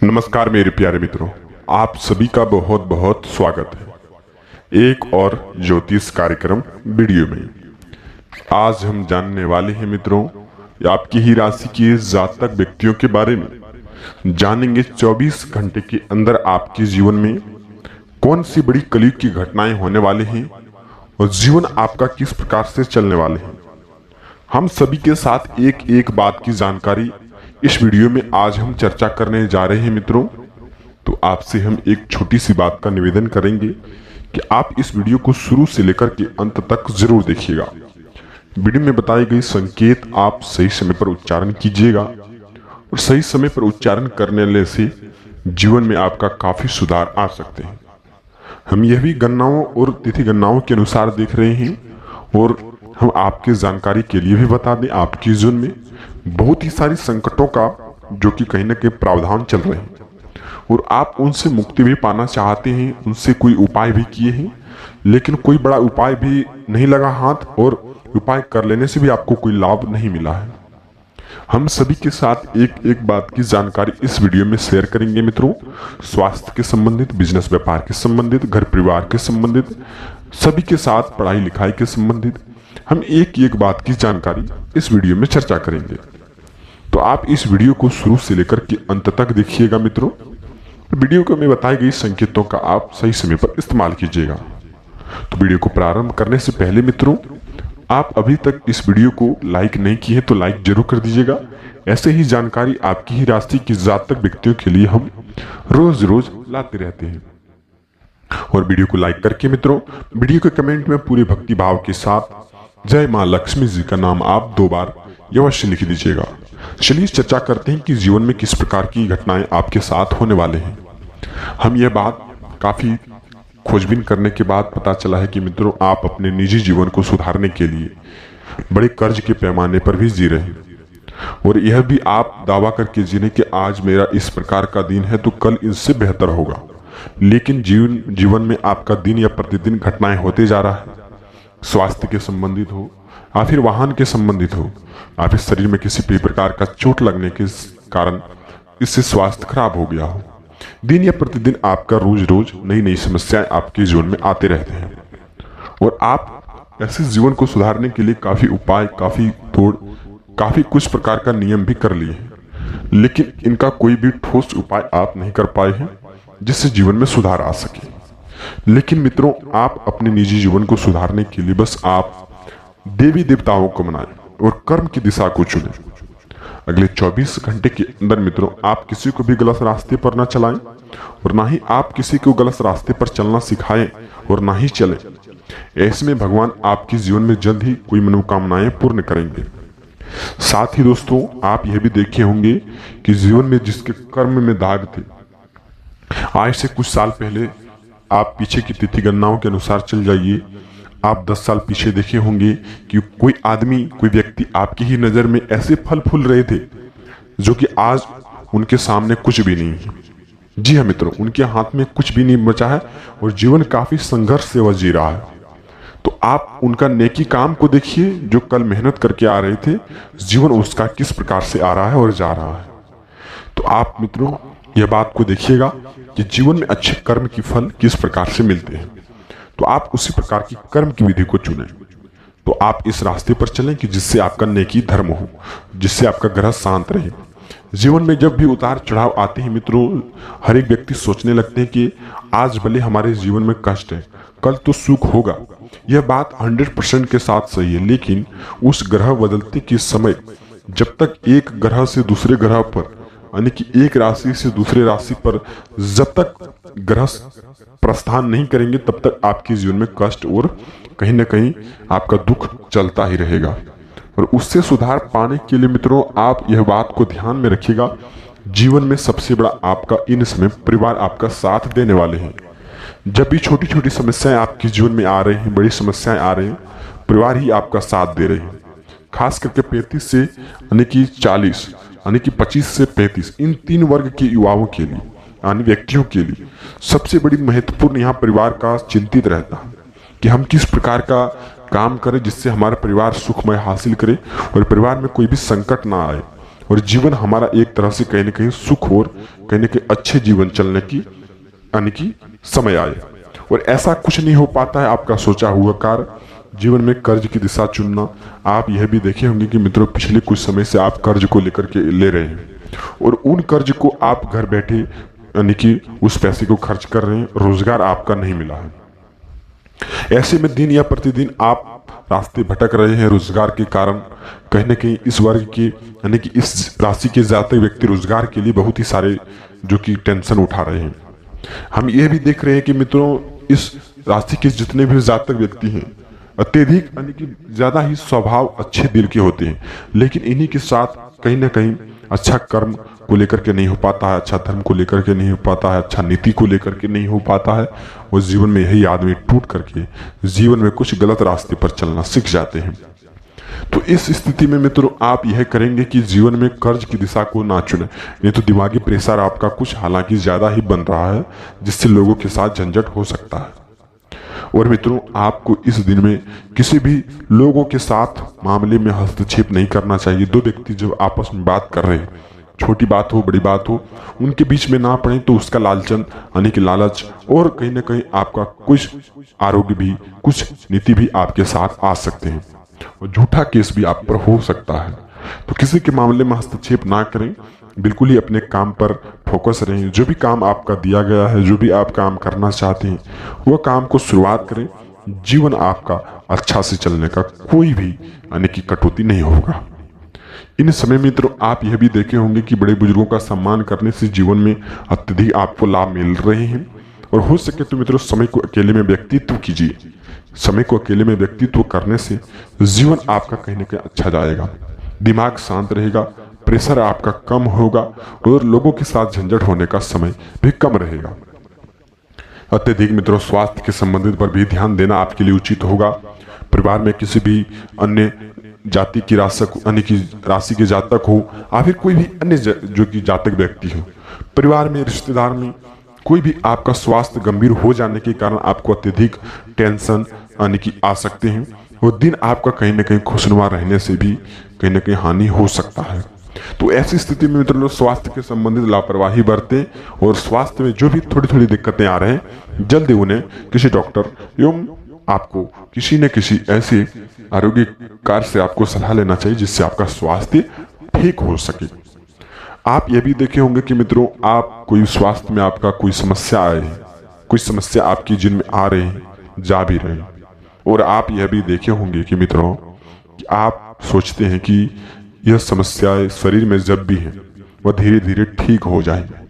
नमस्कार मेरे प्यारे मित्रों, आप सभी का बहुत बहुत स्वागत है एक और ज्योतिष कार्यक्रम वीडियो में। आज हम जानने वाले हैं मित्रों, आपकी ही राशि के जातक व्यक्तियों के बारे में जानेंगे। 24 घंटे के अंदर आपके जीवन में कौन सी बड़ी कलयुग की घटनाएं होने वाले हैं और जीवन आपका किस प्रकार से चलने वाले हैं। हम सभी के साथ एक एक बात की जानकारी इस वीडियो में आज हम चर्चा करने जा रहे हैं मित्रों। तो आपसे हम एक छोटी सी बात का निवेदन करेंगे कि आप इस वीडियो को शुरू से लेकर के अंत तक जरूर देखिएगा। वीडियो में बताई गई संकेत आप सही समय पर उच्चारण कीजिएगा और सही समय पर उच्चारण करने से जीवन में आपका काफी सुधार आ सकते हैं। हम यह भी गणनाओं और तिथि गणनाओं के अनुसार देख रहे हैं और हम आपके जानकारी के लिए भी बता दें, आपके जीवन में बहुत ही सारी संकटों का जो कि कहीं ना कहीं प्रावधान चल रहे हैं और आप उनसे मुक्ति भी पाना चाहते हैं, उनसे कोई उपाय भी किए हैं लेकिन कोई बड़ा उपाय भी नहीं लगा हाथ और उपाय कर लेने से भी आपको कोई लाभ नहीं मिला है। हम सभी के साथ एक एक बात की जानकारी इस वीडियो में शेयर करेंगे मित्रों। स्वास्थ्य के संबंधित, बिजनेस व्यापार के संबंधित, घर परिवार के संबंधित, सभी के साथ पढ़ाई लिखाई के संबंधित हम एक एक बात की जानकारी इस वीडियो में चर्चा करेंगे। तो आप इस वीडियो को शुरू से लेकर के अंत तक देखिएगा मित्रों। वीडियो को में बताई गई संकेतों का आप सही समय पर इस्तेमाल कीजिएगा। तो वीडियो को प्रारंभ करने से पहले मित्रों, आप अभी तक इस वीडियो को लाइक नहीं किए तो लाइक जरूर कर दीजिएगा। ऐसे ही जानकारी आपकी ही राशि की जातक व्यक्तियों के लिए हम रोज रोज लाते रहते हैं। और वीडियो को लाइक करके मित्रों, वीडियो के कमेंट में पूरे भक्ति भाव के साथ जय मां लक्ष्मी जी का नाम आप 2 बार अवश्य लिख दीजिएगा। चलिए चर्चा करते हैं कि जीवन में किस प्रकार की घटनाएं आपके साथ होने वाले हैं। हम यह बात काफी खोजबीन करने के बाद पता चला है कि मित्रों, आप अपने निजी जीवन को सुधारने के लिए बड़े कर्ज के पैमाने पर भी जी रहे हैं और यह भी आप दावा करके जीने कि आज मेरा इस प्रकार का दिन है तो कल इससे बेहतर होगा। लेकिन जीवन में आपका दिन या प्रतिदिन घटनाएं होते जा रहा है। स्वास्थ्य के संबंधित हो या फिर वाहन के संबंधित हो या फिर शरीर में किसी भी प्रकार का चोट लगने के कारण इससे स्वास्थ्य खराब हो गया हो। दिन या प्रतिदिन आपका रोज रोज नई नई समस्याएं आपके जीवन में आते रहते हैं और आप ऐसे जीवन को सुधारने के लिए काफी उपाय, काफी कुछ प्रकार का नियम भी कर लिए हैं, लेकिन इनका कोई भी ठोस उपाय आप नहीं कर पाए हैं जिससे जीवन में सुधार आ सके। लेकिन मित्रों, आप अपने निजी जीवन को सुधारने के लिए बस आप देवी देवताओं को मनाएं और कर्म की दिशा को चुनें। अगले 24 घंटे के अंदर मित्रों, आप किसी को भी गलत रास्ते पर ना चलाएं और ना ही आप किसी को गलत रास्ते पर चलना सिखाएं और ना ही चलें। ऐसे में भगवान आपके जीवन में जल्द ही कोई मनोकामनाएं पूर्ण करेंगे। साथ ही दोस्तों, आप यह भी देखे होंगे कि जीवन में जिसके कर्म में दाग थे, आज से कुछ साल पहले आप पीछे की तिथि गणनाओं के अनुसार चल जाइए, आप 10 साल पीछे देखे होंगे कि कोई आदमी, कोई व्यक्ति आपकी ही नजर में ऐसे फल फूल रहे थे जो कि आज उनके सामने कुछ भी नहीं है। जी हाँ मित्रों, उनके हाथ में कुछ भी नहीं बचा है और जीवन काफी संघर्ष से वह जी रहा है। तो आप उनका नेकी काम को देखिए, जो कल मेहनत करके आ रहे थे, जीवन उसका किस प्रकार से आ रहा है और जा रहा है। तो आप मित्रों यह बात को देखिएगा कि जीवन में अच्छे कर्म की फल किस प्रकार से मिलते हैं। तो आप उसी प्रकार की कर्म की विधि को चुनें। तो आप इस रास्ते पर चलें कि जिससे आपका नेकी धर्म हो, जिससे आपका ग्रह शांत रहे। जीवन में जब भी उतार चढ़ाव आते हैं मित्रों, हर एक व्यक्ति सोचने लगते हैं कि आज भले हमारे जीवन में कष्ट है, कल तो सुख होगा। यह बात 100% के साथ सही है, लेकिन उस ग्रह बदलते के समय जब तक एक ग्रह से दूसरे ग्रह पर, यानी कि एक राशि से दूसरे राशि पर जब तक ग्रह प्रस्थान नहीं करेंगे, तब तक आपके जीवन में कष्ट और कहीं ना कहीं आपका दुख चलता ही रहेगा। और उससे सुधार पाने के लिए मित्रों, आप यह बात को ध्यान में रखिएगा, जीवन में सबसे बड़ा आपका इन समय परिवार आपका साथ देने वाले हैं। जब भी छोटी छोटी समस्याएं आपके जीवन में आ रही हैं, बड़ी समस्याएं आ रही हैं, परिवार ही आपका साथ दे रहे हैं। खास करके 35 से यानी कि 40, यानी कि 25 से 35, इन 3 वर्ग के युवाओं के लिए, यानी व्यक्तियों के लिए सबसे बड़ी महत्वपूर्ण यहाँ परिवार का चिंतित रहता है कि हम किस प्रकार का काम करें जिससे हमारा परिवार सुखमय हासिल करे और परिवार में कोई भी संकट ना आए और जीवन हमारा एक तरह से कहीं ना कहीं सुख और कहीं ना कहीं अच्छे जीवन चलने की यानी कि समय आए। और ऐसा कुछ नहीं हो पाता है आपका सोचा हुआ कार्य। जीवन में कर्ज की दिशा चुनना, आप यह भी देखे होंगे कि मित्रों पिछले कुछ समय से आप कर्ज को लेकर के ले रहे हैं और उन कर्ज को आप घर बैठे यानी कि उस पैसे को खर्च कर रहे हैं, रोजगार आपका नहीं मिला है। ऐसे में दिन या प्रतिदिन आप रास्ते भटक रहे हैं रोजगार के कारण। कहीं ना कहीं इस वर्ग के यानी कि इस राशि के जातक व्यक्ति रोजगार के लिए बहुत ही सारे जो कि टेंशन उठा रहे हैं। हम ये भी देख रहे हैं कि मित्रों इस राशि के जितने भी जातक व्यक्ति हैं अत्यधिक यानी कि ज्यादा ही स्वभाव अच्छे दिल के होते हैं, लेकिन इन्हीं के साथ कहीं ना कहीं अच्छा कर्म को लेकर के नहीं हो पाता है, अच्छा धर्म को लेकर के नहीं हो पाता है, अच्छा नीति को लेकर के नहीं हो पाता है। और जीवन में यही आदमी टूट करके जीवन में कुछ गलत रास्ते पर चलना सीख जाते हैं। तो इस स्थिति में मित्रों आप यह करेंगे कि जीवन में कर्ज की दिशा को ना चुने, नहीं तो दिमागी प्रेशर आपका कुछ हालांकि ज्यादा ही बन रहा है, जिससे लोगों के साथ झंझट हो सकता है। और मित्रों आपको इस दिन में किसी भी लोगों के साथ मामले में हस्तक्षेप नहीं करना चाहिए। दो व्यक्ति जब आपस में बात कर रहे हैं, छोटी बात हो बड़ी बात हो, उनके बीच में ना पड़े तो उसका लालचन यानी कि लालच और कहीं ना कहीं आपका कुछ आरोग्य भी कुछ नीति भी आपके साथ आ सकते हैं और झूठा केस भी आप पर हो सकता है। तो किसी के मामले में हस्तक्षेप ना करें, बिल्कुल ही अपने काम पर फोकस रहें। जो भी काम आपका दिया गया है, जो भी आप काम करना चाहते हैं वह काम को शुरुआत करें। जीवन आपका अच्छा से चलने का कोई भी यानी कि कटौती नहीं होगा। इन समय मित्रों आप यह भी देखे होंगे कि बड़े बुजुर्गों का सम्मान करने से जीवन में अत्यधिक आपको लाभ मिल रहे हैं। और हो सके तो मित्रों समय को अकेले में व्यक्तित्व कीजिए। समय को अकेले में व्यक्तित्व करने से जीवन आपका कहीं ना कहीं अच्छा जाएगा, दिमाग शांत रहेगा, प्रेशर आपका कम होगा और लोगों के साथ झंझट होने का समय भी कम रहेगा। अत्यधिक मित्रों स्वास्थ्य के संबंधित पर भी ध्यान देना आपके लिए उचित होगा। परिवार में किसी भी अन्य जाति की राशि के जातक हो या फिर कोई भी अन्य जो कि जातक व्यक्ति हो, परिवार में रिश्तेदार में कोई भी आपका स्वास्थ्य गंभीर हो जाने के कारण आपको अत्यधिक टेंशन यानी कि आ सकते हैं और दिन आपका कहीं ना कहीं खुशनुमा रहने से भी कहीं ना कहीं हानि हो सकता है। तो ऐसी स्थिति में मित्रों स्वास्थ्य के संबंधित लापरवाही बरतें और स्वास्थ्य में जो भी थोड़ी थोड़ी दिक्कतें आ रहे हैं जल्दी उन्हें किसी डॉक्टर एवं आपको किसी न किसी ऐसे आरोग्य कार्य से आपको सलाह लेना चाहिए जिससे आपका स्वास्थ्य ठीक हो सके। आप ये भी देखे होंगे कि मित्रों आप कोई स्वास्थ्य में आपका कोई समस्या आए, कोई समस्या आपकी जिन में आ रहे हैं, जा भी रहे हैं, और आप यह भी देखे होंगे कि मित्रों कि आप सोचते हैं कि यह समस्याएं शरीर में जब भी हैं वह धीरे धीरे ठीक हो जाएंगे,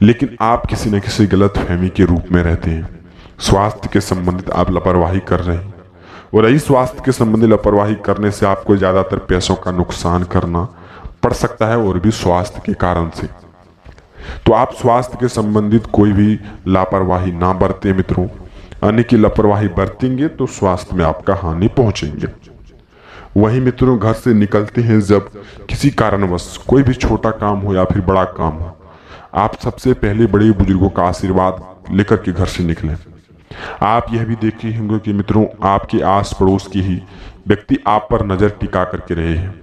लेकिन आप किसी न किसी गलत फहमी के रूप में रहते हैं। स्वास्थ्य के संबंधित आप लापरवाही कर रहे हैं और यही स्वास्थ्य के संबंधित लापरवाही करने से आपको ज्यादातर पैसों का नुकसान करना पड़ सकता है और भी स्वास्थ्य के कारण से। तो आप स्वास्थ्य के संबंधित कोई भी लापरवाही ना बरते मित्रों, यानी कि लापरवाही बरतेंगे तो स्वास्थ्य में आपका हानि पहुंचेंगे। वही मित्रों घर से निकलते हैं जब किसी कारणवश कोई भी छोटा काम हो या फिर बड़ा काम हो, आप सबसे पहले बड़े बुजुर्गों का आशीर्वाद लेकर के घर से निकलें। आप यह भी देखे होंगे कि मित्रों आपके आस पड़ोस के ही व्यक्ति आप पर नजर टिका करके रहे हैं,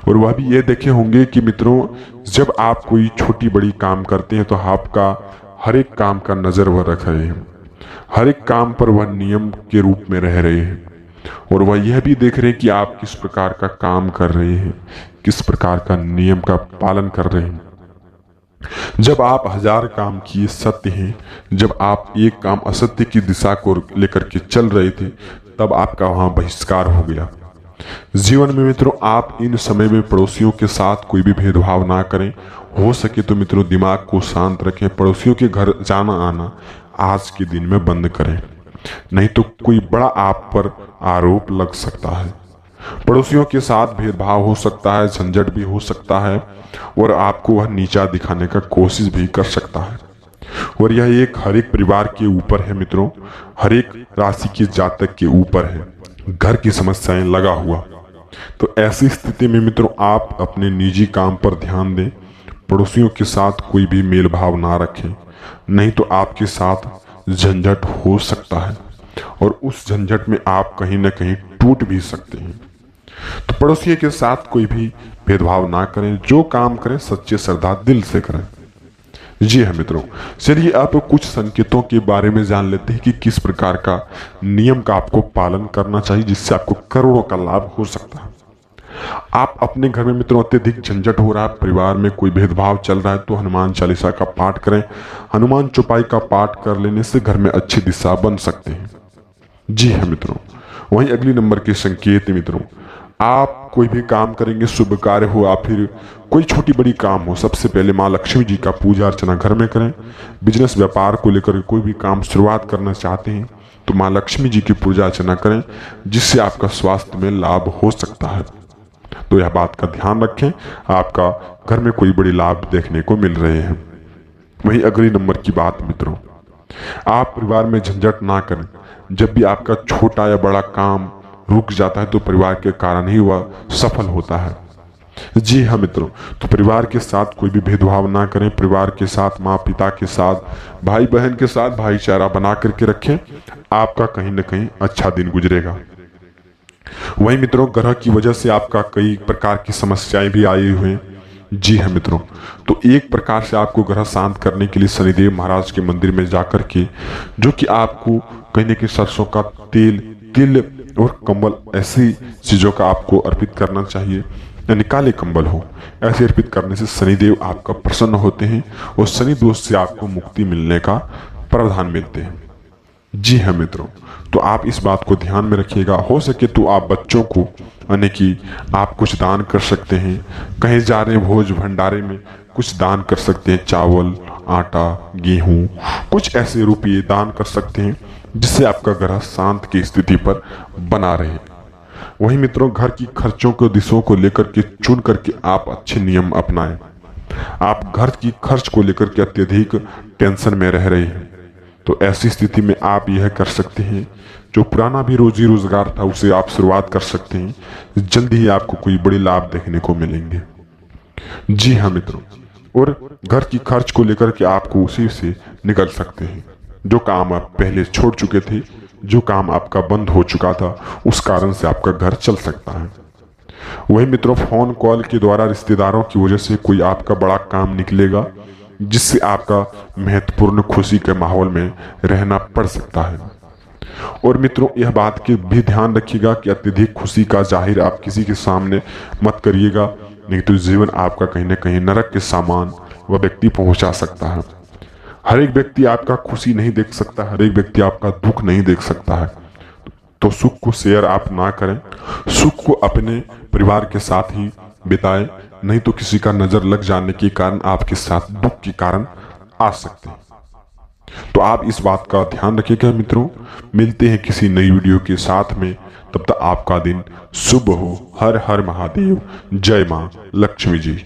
और वह भी ये देखे होंगे कि मित्रों जब आप कोई छोटी बड़ी काम करते हैं तो आपका हर एक काम का नजर वह रख रहे हैं, हर एक काम पर वह नियम के रूप में रह रहे हैं, और वह यह भी देख रहे हैं कि आप किस प्रकार का काम कर रहे हैं, किस प्रकार का नियम का पालन कर रहे हैं। जब आप 1000 काम किए सत्य हैं, जब आप एक काम असत्य की दिशा को लेकर के चल रहे थे तब आपका वहां बहिष्कार हो गया। जीवन में मित्रों आप इन समय में पड़ोसियों के साथ कोई भी भेदभाव ना करें। हो सके तो मित्रों दिमाग को शांत रखें, पड़ोसियों के घर जाना आना आज के दिन में बंद करें, नहीं तो कोई बड़ा आप पर आरोप लग सकता है। पड़ोसियों के साथ भेदभाव हो सकता है, झंझट भी हो सकता है और आपको वह नीचा दिखाने का कोशिश भी कर सकता है। और यह एक हर एक परिवार के ऊपर है मित्रों, हर एक राशि के जातक के ऊपर है, घर की समस्याएं लगा हुआ। तो ऐसी स्थिति में मित्रों आप अपने निजी काम पर ध्यान दें, पड़ोसियों के साथ कोई भी मेल भाव ना रखें, नहीं तो आपके साथ झंझट हो सकता है और उस झंझट में आप कहीं ना कहीं टूट भी सकते हैं। तो पड़ोसियों के साथ कोई भी भेदभाव ना करें, जो काम करें सच्चे श्रद्धा दिल से करें। जी हाँ मित्रों, चलिए आप कुछ संकेतों के बारे में जान लेते हैं कि किस प्रकार का नियम का आपको पालन करना चाहिए जिससे आपको करोड़ों का लाभ हो सकता है। आप अपने घर में मित्रों अत्यधिक झंझट हो रहा है, परिवार में कोई भेदभाव चल रहा है, तो हनुमान चालीसा का पाठ करें। हनुमान चौपाई का पाठ कर लेने से घर में अच्छी दिशा बन सकते हैं। जी हाँ मित्रों, वहीं अगली नंबर के संकेत मित्रों, आप कोई भी काम करेंगे, शुभ कार्य हो या फिर कोई छोटी बड़ी काम हो, सबसे पहले माँ लक्ष्मी जी का पूजा अर्चना घर में करें। बिजनेस व्यापार को लेकर कोई भी काम शुरुआत करना चाहते हैं तो माँ लक्ष्मी जी की पूजा अर्चना करें, जिससे आपका स्वास्थ्य में लाभ हो सकता है। तो यह बात का ध्यान रखें, आपका घर में कोई बड़ी लाभ देखने को मिल रहे हैं। वही अगली नंबर की बात मित्रों, आप परिवार में झंझट ना करें। जब भी आपका छोटा या बड़ा काम रुक जाता है तो परिवार के कारण ही वह सफल होता है। जी हाँ मित्रों, तो परिवार के साथ कोई भी भेदभाव ना करें। परिवार के साथ, माँ पिता के साथ, भाई बहन के साथ भाईचारा बना करके रखें, आपका कहीं ना कहीं अच्छा दिन गुजरेगा। वही मित्रों, ग्रह की वजह से आपका कई प्रकार की समस्याएं भी आई हुई हैं। जी हाँ मित्रों, तो एक प्रकार से आपको ग्रह शांत करने के लिए शनिदेव महाराज के मंदिर में जाकर के, जो कि आपको कहीं ना कहीं सरसों का तेल, तिल और कंबल ऐसी चीजों का आपको अर्पित करना चाहिए, यानी काले कंबल हो, ऐसे अर्पित करने से शनिदेव आपका प्रसन्न होते हैं और शनि दोष से आपको मुक्ति मिलने का प्रावधान मिलते हैं। जी हाँ मित्रों, तो आप इस बात को ध्यान में रखिएगा। हो सके तो आप बच्चों को, यानी कि आप कुछ दान कर सकते हैं। कहीं जा रहे हैं भोज भंडारे में, कुछ दान कर सकते हैं, चावल, आटा, गेहूं, कुछ ऐसे रुपये दान कर सकते हैं जिससे आपका ग्रह शांत की स्थिति पर बना रहे। वही मित्रों, घर की खर्चों को, दिशों को लेकर के चुन करके आप अच्छे नियम अपनाएं। आप घर की खर्च को लेकर के अत्यधिक टेंशन में रह रहे हैं, तो ऐसी स्थिति में आप यह कर सकते हैं, जो पुराना भी रोजी रोजगार था उसे आप शुरुआत कर सकते हैं। जल्दी ही आपको कोई बड़े लाभ देखने को मिलेंगे। जी हाँ मित्रों, और घर की खर्च को लेकर के आपको उसी से निकल सकते हैं। जो काम आप पहले छोड़ चुके थे, जो काम आपका बंद हो चुका था, उस कारण से आपका घर चल सकता है। वही मित्रों, फोन कॉल के द्वारा रिश्तेदारों की वजह से कोई आपका बड़ा काम निकलेगा, जिससे आपका महत्वपूर्ण खुशी के माहौल में रहना पड़ सकता है। और मित्रों, यह बात की भी ध्यान रखिएगा कि अत्यधिक खुशी का जाहिर आप किसी के सामने मत करिएगा, नहीं तो जीवन आपका कहीं ना कहीं नरक के सामान वह व्यक्ति पहुंचा सकता है। हर एक व्यक्ति आपका खुशी नहीं देख सकता, हर एक व्यक्ति आपका दुख नहीं देख सकता है। तो सुख को शेयर आप ना करें, सुख को अपने परिवार के साथ ही बिताएं, नहीं तो किसी का नजर लग जाने के कारण आपके साथ दुख के कारण आ सकते हैं। तो आप इस बात का ध्यान रखिएगा मित्रों। मिलते हैं किसी नई वीडियो के साथ में, तब तक आपका दिन शुभ हो। हर हर महादेव। जय मां लक्ष्मी जी।